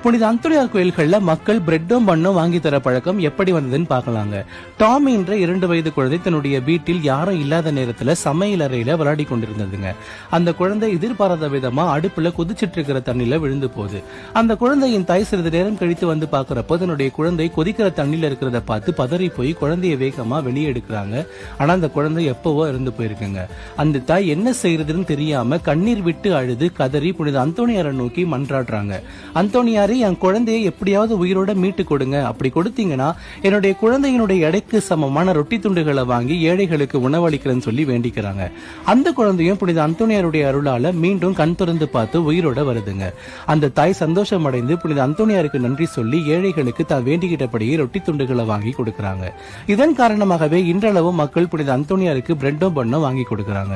புனித அந்தோனியார் கோயில்கள்ல மக்கள் பிரெட்டும் பண்ணும் வாங்கி தர பழக்கம் எப்படி வந்ததுன்னு பாக்கலாங்க. டாமி என்ற 2 வயது குழந்தை தன்னுடைய வீட்டில் யாரும் இல்லாத நேரத்துல சமையல் அறையில விளையாடி கொண்டிருந்ததுங்க. அந்த குழந்தை எதிர்பாராத விதமா அடுப்புல கொதிச்சிட்டு இருக்கிற தண்ணியில விழுந்து போகுது. அந்த குழந்தையின் தாய் சிறிது நேரம் கழித்து வந்து பாக்குறப்போ தன்னுடைய குழந்தை கொதிக்கிற தண்ணியில இருக்கிறத பார்த்து பதறி போய் குழந்தைய வேகமா வெளியே எடுக்கிறாங்க. ஆனா அந்த குழந்தை எப்பவோ இறந்து போயிருக்குங்க. அந்த தாய் என்ன செய்யறதுன்னு தெரியாம கண்ணீர் விட்டு அழுது கதறி புனித அந்தோனியாரை நோக்கி மன்றாடுறாங்க. அந்தோனியாரே, என் குழந்தையை எப்படியாவது உயிரோட மீட்டு கொடுங்க. அப்படி கொடுத்தீங்கன்னா என்னுடைய குழந்தையினுடைய எடைக்கு சமமான ரொட்டி துண்டுகளை வாங்கி ஏழைகளுக்கு உணவளிக்கிறேன்னு சொல்லி வேண்டிக்கிறாங்க. அந்த குழந்தையும் புனித அந்தோனியாருடைய அருளால மீண்டும் கண் திறந்து பார்த்து உயிரோட வருதுங்க. அந்த தாய் சந்தோஷம் அடைந்து புனித அந்தோனியாருக்கு நன்றி சொல்லி ஏழைகளுக்கு தான் வேண்டிக்கிட்டபடியே ரொட்டி துண்டுகளை வாங்கி கொடுக்கறாங்க. இதன் காரணமாகவே இன்றளவும் மக்கள் புனித அந்தோனியாருக்கு பிரெட்டும் பண்ணும் வாங்கி கொடுக்கறாங்க.